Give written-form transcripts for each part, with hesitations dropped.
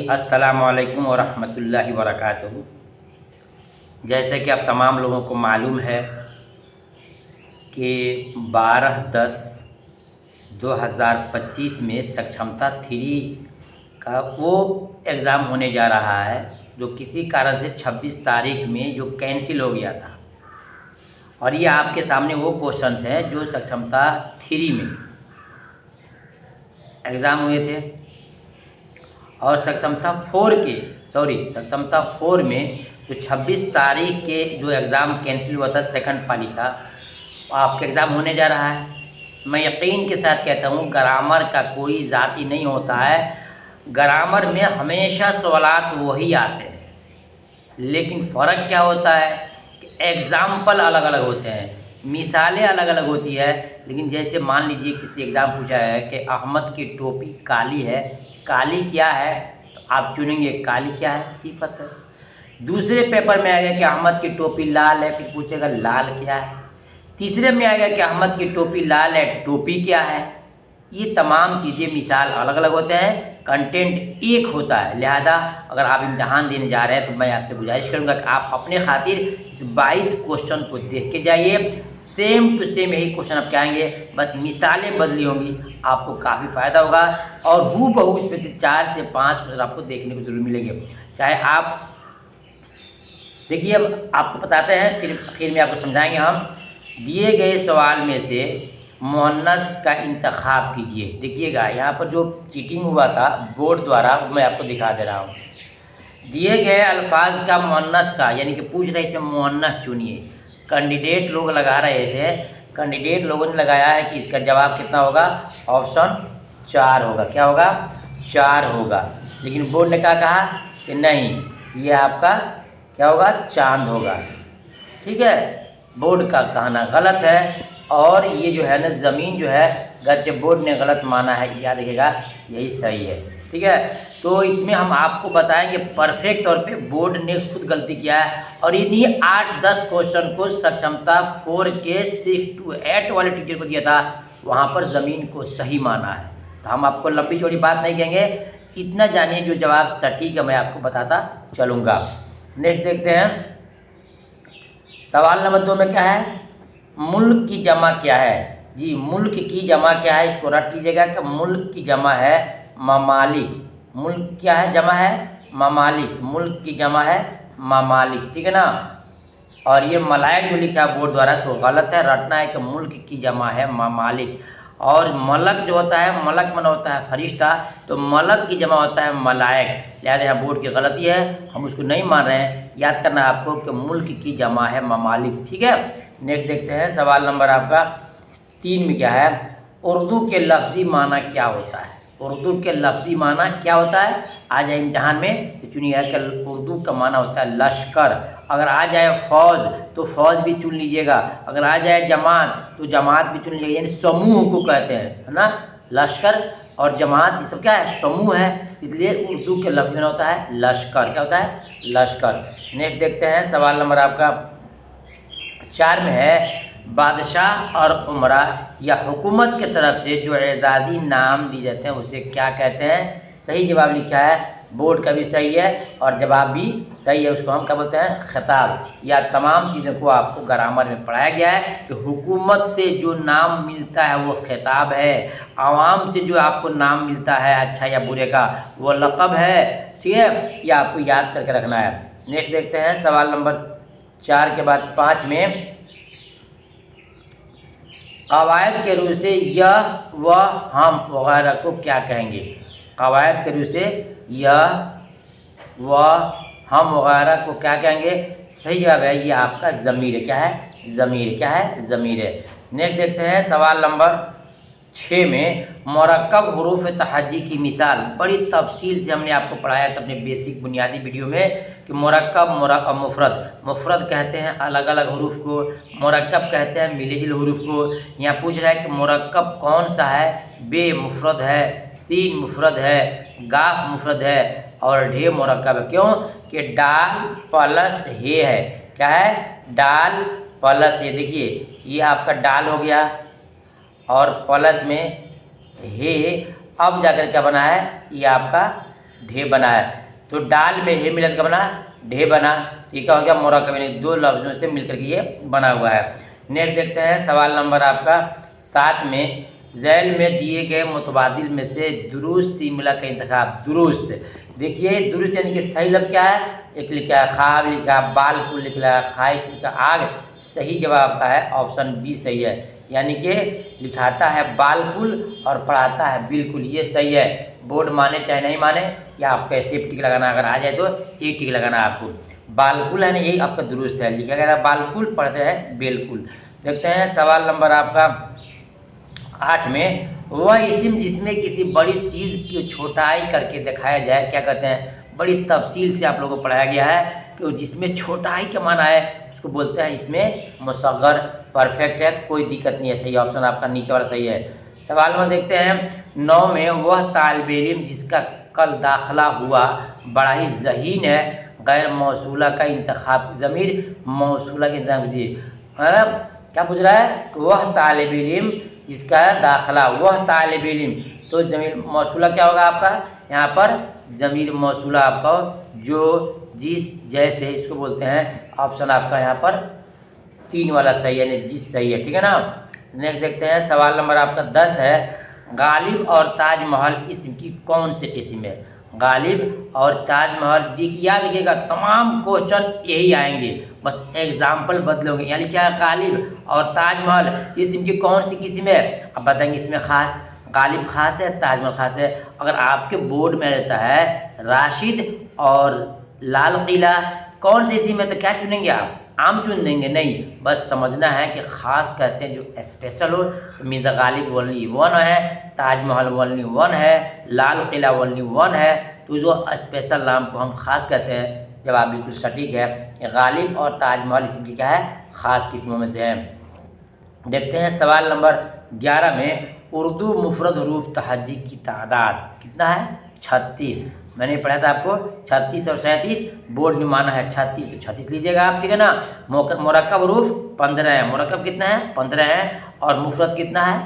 अस्सलामु अलैकुम वरहमतुल्लाहि वबरकातुहू। जैसे कि आप तमाम लोगों को मालूम है कि 12/10/2025 में सक्षमता 3 का वो एग्ज़ाम होने जा रहा है जो किसी कारण से 26 तारीख में जो कैंसिल हो गया था। और ये आपके सामने वो क्वेश्चंस हैं जो सक्षमता 3 में एग्ज़ाम हुए थे और सक्षमता 4 में जो 26 तारीख के जो एग्ज़ाम कैंसिल हुआ था सेकंड पाली का, आपका एग्ज़ाम होने जा रहा है। मैं यकीन के साथ कहता हूँ ग्रामर का कोई ज़ाती नहीं होता है। ग्रामर में हमेशा सवालात वही आते हैं, लेकिन फ़र्क क्या होता है कि एग्ज़ाम्पल अलग अलग होते हैं, मिसालें अलग अलग होती है। लेकिन जैसे मान लीजिए किसी एग्ज़ाम पूछा है कि अहमद की टोपी काली है, काली क्या है, तो आप चुनेंगे काली क्या है, सिफत है। दूसरे पेपर में आएगा कि अहमद की टोपी लाल है, फिर पूछेगा लाल क्या है। तीसरे में आएगा कि अहमद की टोपी लाल है, टोपी क्या है। ये तमाम चीज़ें मिसाल अलग अलग होते हैं, कंटेंट एक होता है। लिहाजा अगर आप इम्तहान देने जा रहे हैं तो मैं आपसे गुजारिश करूंगा कि आप अपने खातिर इस 22 क्वेश्चन को देख के जाइए। सेम टू सेम यही क्वेश्चन आपके आएंगे, बस मिसालें बदली होंगी, आपको काफ़ी फ़ायदा होगा। और हूबहू इसमें से 4 से 5 क्वेश्चन आपको देखने को जरूर मिलेंगे। चाहे आप देखिए, अब आपको बताते हैं, फिर आखिर में आपको समझाएंगे हम। दिए गए सवाल में से मुअन्नस का इंतखाब कीजिए। देखिएगा यहाँ पर जो चीटिंग हुआ था बोर्ड द्वारा वो मैं आपको दिखा दे रहा हूँ। दिए गए अल्फाज का मुअन्नस का, यानी कि पूछ रहे इसे मुअन्नस चुनिए। कैंडिडेट लोग लगा रहे थे, कैंडिडेट लोगों ने लगाया है कि इसका जवाब कितना होगा, ऑप्शन 4 होगा। क्या होगा, 4 होगा। लेकिन बोर्ड ने क्या कहा कि नहीं, ये आपका क्या होगा, चांद होगा। ठीक है, बोर्ड का कहना गलत है। और ये जो है ना ज़मीन जो है, अगर जब बोर्ड ने गलत माना है, याद रखिएगा यही सही है। ठीक है, तो इसमें हम आपको बताएंगे परफेक्ट तौर पे बोर्ड ने खुद गलती किया है। और इन्हीं 8-10 क्वेश्चन को सक्षमता 4 के 6 to 8 वाले टीचर को दिया था, वहाँ पर ज़मीन को सही माना है। तो हम आपको लंबी चौड़ी बात नहीं कहेंगे, इतना जानिए जो जवाब सटीक है मैं आपको बताता चलूँगा। नेक्स्ट देखते हैं, सवाल नंबर 2 में क्या है, मुल्क की जमा क्या है। जी, मुल्क की जमा क्या है, इसको रट लीजिएगा कि मुल्क की जमा है ममालिक। मुल्क क्या है, जमा है ममालिक, मुल्क की जमा है ममालिक। ठीक है ना। और ये मलाइक जो लिखा है बोर्ड द्वारा सो गलत है, रटना है कि मुल्क की जमा है ममालिक। और मलक जो होता है, मलक मन होता है फरिश्ता, तो मलक की जमा होता है मलाइक। लिहाजा यहाँ बोर्ड की गलती है, हम उसको नहीं मान रहे हैं। याद करना है आपको कि मुल्क की जमा है ममालिक। ठीक है, नेक्स्ट देखते हैं, सवाल नंबर आपका 3 में क्या है, उर्दू के लफ्ज़ी माना क्या होता है। उर्दू के लफ्ज़ी माना क्या होता है, आ जाए इम्तहान में तो चुनिए कि उर्दू का माना होता है लश्कर। अगर आ जाए फ़ौज तो फ़ौज भी चुन लीजिएगा, अगर आ जाए जमात तो जमात भी चुन लीजिएगा। यानी समूह को कहते हैं, है ना। लश्कर और जमात ये सब क्या है, समूह है, इसलिए उर्दू के लफ्ज़ में होता है लश्कर। क्या होता है, लश्कर। नेक्स्ट देखते हैं, सवाल नंबर आपका 4 में है, बादशाह और उमरा या हुकूमत के तरफ से जो एजाज़ी नाम दिए जाते हैं उसे क्या कहते हैं। सही जवाब लिखा है, बोर्ड का भी सही है और जवाब भी सही है। उसको हम क्या बोलते हैं, खिताब। या तमाम चीज़ों को आपको ग्रामर में पढ़ाया गया है कि हुकूमत से जो नाम मिलता है वो खिताब है, आवाम से जो आपको नाम मिलता है अच्छा या बुरे का वो लक़ब है। ठीक है, यह आपको याद करके रखना है। नेक्स्ट देखते हैं, सवाल नंबर 4 के बाद 5 में, कवायद के रूप से यह वह हम वगैरह को क्या कहेंगे। कवायद के रूप से यह वह हम वगैरह को क्या कहेंगे। सही जवाब है ये आपका ज़मीर है। क्या है, ज़मीर। क्या है, ज़मीर है। नेक्स्ट देखते हैं, सवाल नंबर 6 में, मुरक्कब हुरूफ तहज्जी की मिसाल। बड़ी तफसील से हमने आपको पढ़ाया था अपने बेसिक बुनियादी वीडियो में कि मुरक्कब मुफरद कहते हैं अलग अलग हरूफ को, मुरक्कब कहते हैं मिले जुले हरूफ को। यहाँ पूछ रहा है कि मुरक्कब कौन सा है, बे मुफरद है, सीन मुफरद है, गाफ मुफरद है और ढे मुरक्कब है। क्यों कि डाल प्लस हे है। क्या है, डाल प्लस हे। देखिए ये आपका डाल हो गया और प्लस में हे, अब जाकर क्या बना है, ये आपका ढे बना है। तो डाल में हे मिलत का बना ढे बना। तो ये क्या हो गया, मुरक्कब यानी दो लफ्ज़ों से मिलकर के ये बना हुआ है। नेक्स्ट देखते हैं सवाल नंबर आपका 7 में, झैल में दिए गए मुतबादिल में से दुरुस्त इमला का इंतखाब। दुरुस्त, देखिए दुरुस्त यानी कि सही लफ्ज़ क्या है, एक लिखा है ख्वाब, लिखा है बालकुल, लिखा है ख्वाहिश, लिखा आग। सही जवाब आपका है ऑप्शन बी सही है, यानी कि लिखाता है बालकुल और पढ़ाता है बिल्कुल, ये सही है। बोर्ड माने चाहे नहीं माने, या आपको ऐसे टिक लगाना, अगर आ जाए तो एक टिक लगाना आपको। बालकुल है ना, यही आपका दुरुस्त है, लिखा गया बालकुल, पढ़ते हैं बिल्कुल। देखते हैं सवाल नंबर आपका 8 में, वह इस्म जिसमें किसी बड़ी चीज़ की छोटाई करके दिखाया जाए, क्या कहते हैं, बड़ी तफसील से आप लोगों को पढ़ाया गया है कि जिसमें छोटाई का माना है उसको बोलते हैं इसमें मुसग्गर। परफेक्ट है, कोई दिक्कत नहीं है, सही ऑप्शन आपका नीचे वाला सही है। सवाल में देखते हैं 9 में, वह तालिब इल्म जिसका कल दाखिला हुआ बड़ा ही ज़हीन है, गैर मौसूला का इंतखाब। ज़मीर मौसूला का इंतखाब कीजिए। मतलब क्या पूछ रहा है कि वह तालिब इल्म जिसका दाखिला, वह तालिब इल्म, तो ज़मीर मौसूला क्या होगा आपका यहाँ पर, ज़मीर मौसूला आपका जो जिस जैसे इसको बोलते हैं। ऑप्शन आपका यहाँ पर 3 वाला सही है, यानी जिस सही है, ठीक है ना। नेक्स्ट देखते हैं सवाल नंबर आपका 10 है, गालिब और ताजमहल इसम की कौन सी किस्म है। गालिब और ताजमहल, देखिए याद रखिएगा तमाम क्वेश्चन यही आएंगे, बस एग्जाम्पल बदलोगे। यानी क्या, गालिब और ताजमहल इसम की कौन सी किस्म है, अब बताएंगे। इसमें खास, गालिब खास है, ताजमहल खास है। अगर आपके बोर्ड में रहता है राशिद और लाल किला, कौन सी इसी में, तो क्या चुनेंगे आप, आम चुन देंगे, नहीं, बस समझना है कि ख़ास कहते हैं जो स्पेशल हो। तो मीज़ा गालिब ओनली 1 है, ताजमहल ओनली 1 है, लाल किला ओनली 1 है। तो जो स्पेशल नाम को हम ख़ास कहते हैं, जवाब बिल्कुल सटीक है। गालिब और ताजमहल इसकी क्या है, ख़ास किस्मों में से है। देखते हैं सवाल नंबर 11 में, उर्दू मुफरद हरूफ तहज्जी की तादाद कितना है, 36। मैंने पढ़ा था आपको 36 और 37, बोर्ड में माना है 36, तो 36 लीजिएगा आप, ठीक है ना। मुरक्कब हरूफ 15 है, मुरक्कब कितना है 15 है, और मुफरद कितना है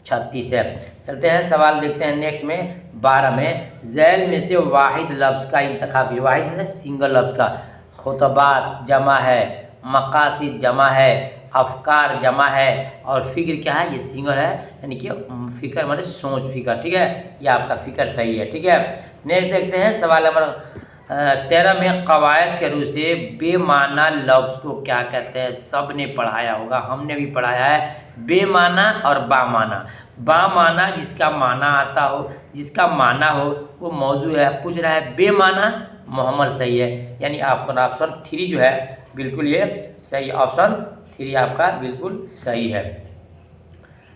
36 है। चलते हैं सवाल देखते हैं नेक्स्ट में 12 में, झैल में से वाहिद लफ्ज़ का इंतखाब। वाहिद मतलब सिंगल लफ्ज़ का। खुतबात जमा है, मकासिद जमा है, अफकार जमा है, और फ़िक्र क्या है, ये सिंगल है, यानी कि फ़िक्र मतलब सोच फ़िक्र, ठीक है, ये आपका फ़िक्र सही है, ठीक है। नेक्स्ट देखते हैं सवाल नंबर 13 में, कवायद के रूप से बेमाना लफ्ज़ को क्या कहते हैं। सब ने पढ़ाया होगा, हमने भी पढ़ाया है, बेमाना और बामाना। बामाना जिसका माना आता हो, जिसका माना हो वो मौजू है। पूछ रहा है बेमाना, मोहम्मद सही है, यानी आपका ऑप्शन 3 जो है बिल्कुल ये सही, ऑप्शन 3 आपका बिल्कुल सही है।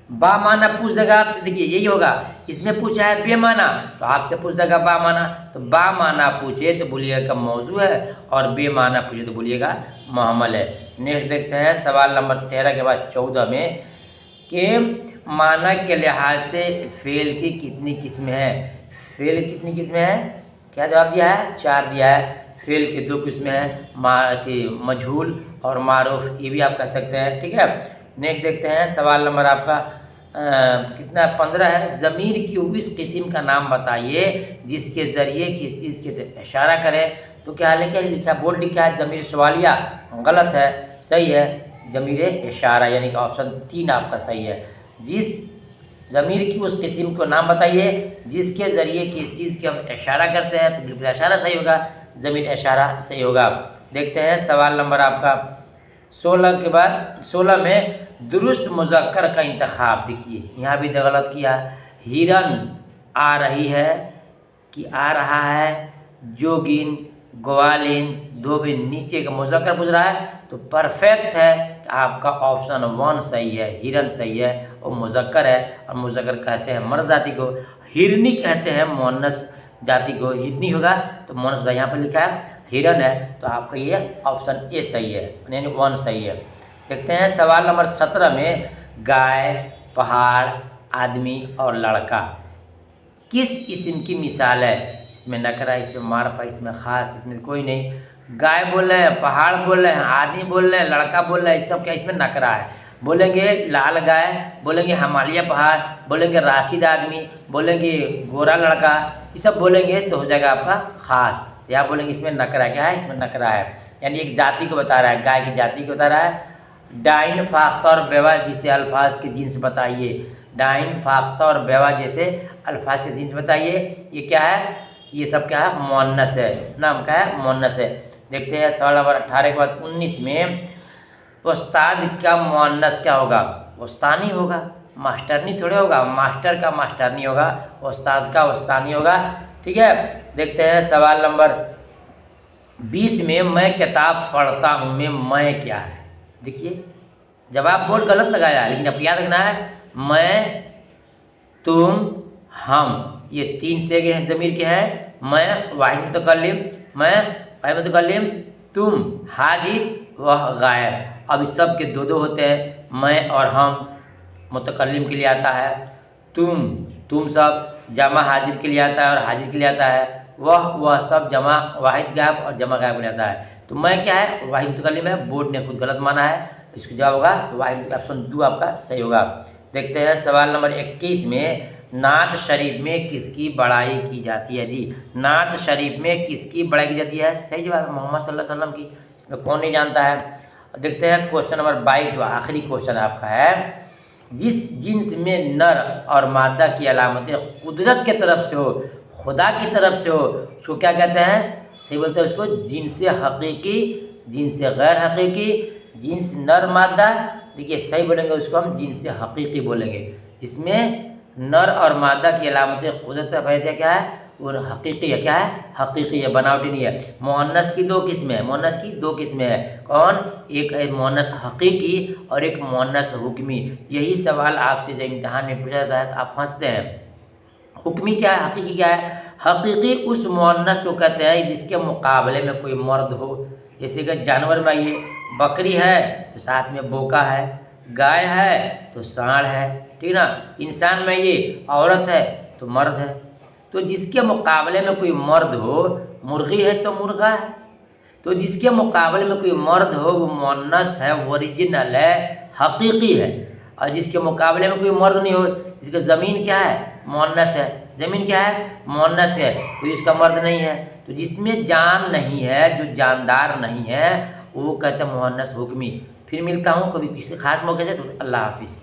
बामाना पूछ देगा आपसे, देखिए यही होगा, इसमें पूछा है बेमाना तो आपसे पूछ देगा बामाना। तो बामाना पूछे तो बोलिएगा मौजू है, और बेमाना पूछे तो बोलिएगा मुहम्मल है। नेक्स्ट देखते हैं सवाल नंबर 13 के बाद 14 में, कि माना के लिहाज से फेल की कितनी किस्में हैं। फेल कितनी किस्में हैं, क्या जवाब दिया है, 4 दिया है। फेल की 2 किस्में हैं, मजहूल और मारूफ, ये भी आप कह सकते हैं, ठीक है। नेक्स्ट देखते हैं सवाल नंबर आपका कितना 15 है, ज़मीर की उस किस्म का नाम बताइए जिसके ज़रिए किस चीज़ के इशारा करें। तो क्या लिखा बोर्ड लिखा है ज़मीर सवालिया, गलत है, सही है ज़मीर इशारा, यानी कि ऑप्शन 3 आपका सही है। जिस ज़मीर की उस किस्म को नाम बताइए जिसके ज़रिए किस चीज़ के हम इशारा करते हैं, तो बिल्कुल इशारा सही होगा, ज़मीर इशारा सही होगा। देखते हैं सवाल नंबर आपका 16 के बाद 16 में, दुरुस्त मुज़क्कर का इंतखाब। देखिए यहाँ भी तो गलत किया, हिरन आ रही है कि आ रहा है, जोगिन, ग्वालिन, धोबिन, नीचे का मुज़क्कर पूछ रहा है, तो परफेक्ट है, आपका ऑप्शन 1 सही है, हिरन सही है, और मुज़क्कर है, और मुज़क्कर कहते हैं मर्द जाति को, हिरनी कहते हैं मुअन्नस जाति को, हिरनी होगा तो मुअन्नस, यहाँ पर लिखा है हिरन है, तो आपका ये ऑप्शन ए सही है, यानी 1 सही है। देखते हैं सवाल नंबर 17 में, गाय, पहाड़, आदमी और लड़का किस इस्म की मिसाल है। इसमें नकरा, इसमें मारफा, इसमें ख़ास, इसमें कोई नहीं। गाय बोल रहे हैं, पहाड़ बोल रहे हैं, आदमी बोल रहे हैं, लड़का बोल रहे हैं, सब क्या इसमें नकरा है। बोलेंगे लाल गाय, बोलेंगे हिमालय पहाड़, बोलेंगे राशिद आदमी, बोलेंगे गोरा लड़का, ये सब बोलेंगे तो हो जाएगा आपका खास। तो यहाँ बोलेंगे इसमें नकरा क्या है, इसमें नकरा है, यानी एक जाति को बता रहा है, गाय की जाति को बता रहा है। डाइन फाख्ता और बेवा जिसे अल्फाज के जिन्स बताइए, डाइन फाख्ता और बेवा जैसे अल्फाज के जिन्स बताइए। ये क्या है, ये सब क्या है, मुअन्नस है, नाम क्या है, मुअन्नस है। देखते हैं सवाल नंबर 18 के बाद 19 में, उस्ताद का मुअन्नस क्या होगा, उस्तानी होगा, मास्टरनी थोड़े होगा, मास्टर का मास्टरनी होगा, उस्ताद का उस्तानी होगा। ठीक है, देखते हैं सवाल नंबर 20 में, मैं किताब पढ़ता हूँ में मैं क्या है। देखिए जवाब बोर्ड गलत लगाया है, लेकिन अब याद रखना है, मैं, तुम, हम, ये 3 से ज़मीर के हैं। मैं वाहिद मुतकल्लिम, मैं वाहिद मुतकल्लिम, तुम हाजिर वह गायब। अब इस सब के 2-2 होते हैं, मैं और हम मुतकल्लिम के लिए आता है, तुम सब जमा हाजिर के लिए आता है और हाजिर के लिए आता है, वह सब जमा वाहिद गायब और जमा गायब के लिए आता है। तो मैं क्या है, वाहिद मुतकल्लिम है, बोर्ड ने खुद गलत माना है, इसका जवाब होगा वाहिद, ऑप्शन 2 आपका सही होगा। देखते हैं सवाल नंबर 21 में, नात शरीफ में किसकी बड़ाई की जाती है जी। नात शरीफ में किसकी बड़ाई की जाती है, सही जवाब है मोहम्मद सल्लल्लाहु अलैहि वसल्लम की, इसमें कौन नहीं जानता है। देखते हैं क्वेश्चन नंबर 22 जो आखिरी क्वेश्चन आपका है, जिस जिन्स में नर और मादा की अलामतें कुदरत के तरफ से हो, खुदा की तरफ से हो, उसको क्या कहते हैं, सही बोलते हैं उसको जिन्स हकीकी, जिन्स गैर हकीकी, जिन्स नर मादा। देखिए सही बोलेंगे उसको हम जिन्स हकीकी बोलेंगे, जिसमें नर और मादा की अलामतें कुदरत वजह क्या है, वो हकीकी है, क्या है, हकीकी है, बनावटी नहीं है। मुअन्नस की 2 किस्में है, मुअन्नस की 2 किस्में है, कौन, एक है मुअन्नस हकीकी और एक मुअन्नस हुक्मी। यही सवाल आपसे जब इम्तिहान में पूछा जाता है तो आप हंसते हैं। हुक्मी क्या है, हकीकी क्या है, हकीकी उस मुअन्नस को कहते हैं जिसके मुकाबले में कोई मर्द हो। जैसे कि जानवर में ये बकरी है तो साथ में बोका है, गाय है तो सांड है, ठीक ना। इंसान में ये औरत है तो मर्द है। तो जिसके मुकाबले में कोई मर्द हो, मुर्गी है तो मुर्गा है, तो जिसके मुकाबले में कोई मर्द हो वो मुअन्नस है, ओरिजिनल है, हकीकी है। और जिसके मुकाबले में कोई मर्द नहीं हो, जिसका ज़मीन क्या है, मुअन्नस है, ज़मीन क्या है, मुअन्नस है, कोई इसका मर्द नहीं है। तो जिसमें जान नहीं है, जो जानदार नहीं है, वो कहते हैं मुअन्नस हुक्मी। फिर मिलता हूँ कभी किसी खास मौके से, तो अल्लाह हाफिज़।